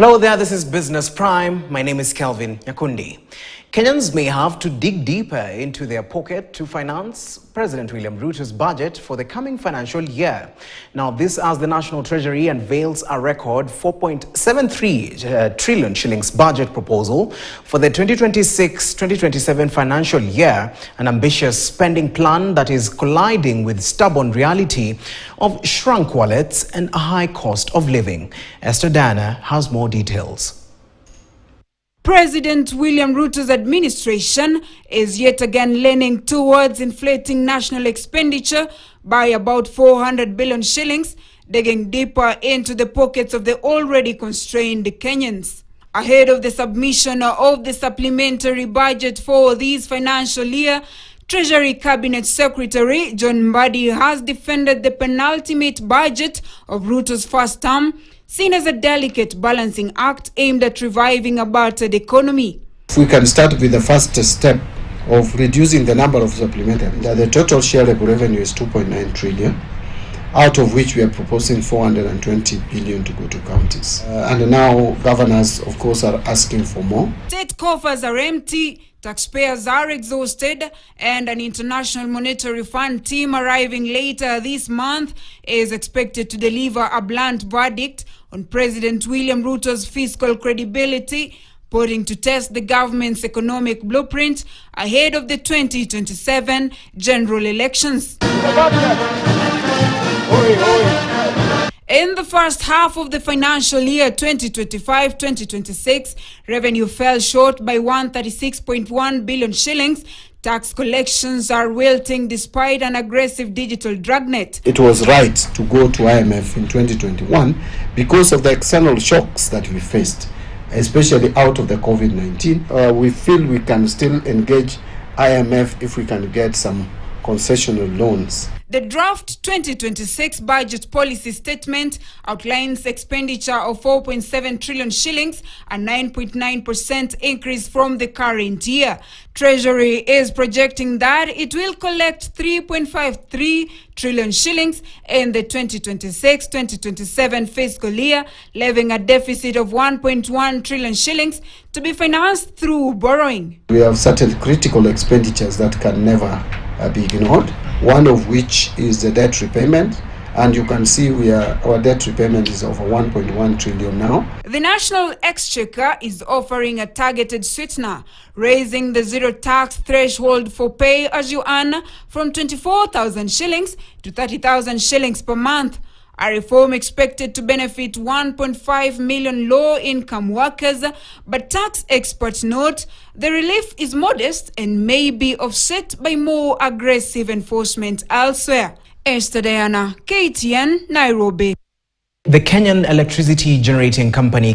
Hello there, this is Business Prime. My name is Kelvin Nyakundi. Kenyans may have to dig deeper into their pocket to finance President William Ruto's budget for the coming financial year. Now, this as the National Treasury unveils a record 4.73 trillion shillings budget proposal for the 2026-2027 financial year, an ambitious spending plan that is colliding with stubborn reality of shrunk wallets and a high cost of living. Esther Dana has more details. President William Ruto's administration is yet again leaning towards inflating national expenditure by about 400 billion shillings, digging deeper into the pockets of the already constrained Kenyans. Ahead of the submission of the supplementary budget for this financial year, Treasury Cabinet Secretary John Mbadi has defended the penultimate budget of Ruto's first term, seen as a delicate balancing act aimed at reviving a battered economy. If we can start with the first step of reducing the number of supplementary, the total shareable revenue is 2.9 trillion, out of which we are proposing 420 billion to go to counties. And now governors, of course, are asking for more. State coffers are empty, taxpayers are exhausted, and an International Monetary Fund team arriving later this month is expected to deliver a blunt verdict on President William Ruto's fiscal credibility, putting to test the government's economic blueprint ahead of the 2027 general elections. In the first half of the financial year 2025-2026, revenue fell short by 136.1 billion shillings. Tax collections are wilting despite an aggressive digital dragnet. It was right to go to IMF in 2021 because of the external shocks that we faced, especially out of the COVID-19. We feel we can still engage IMF if we can get some concessional loans. The draft 2026 budget policy statement outlines expenditure of 4.7 trillion shillings, a 9.9% increase from the current year. Treasury is projecting that it will collect 3.53 trillion shillings in the 2026-2027 fiscal year, leaving a deficit of 1.1 trillion shillings to be financed through borrowing. We have certain critical expenditures that can never be ignored, one of which is the debt repayment, and you can see our debt repayment is over 1.1 trillion now. The National Exchequer is offering a targeted sweetener, raising the zero tax threshold for pay as you earn from 24,000 shillings to 30,000 shillings per month. A reform expected to benefit 1.5 million low-income workers, but tax experts note the relief is modest and may be offset by more aggressive enforcement elsewhere. Esther Diana, KTN, Nairobi. The Kenyan electricity generating company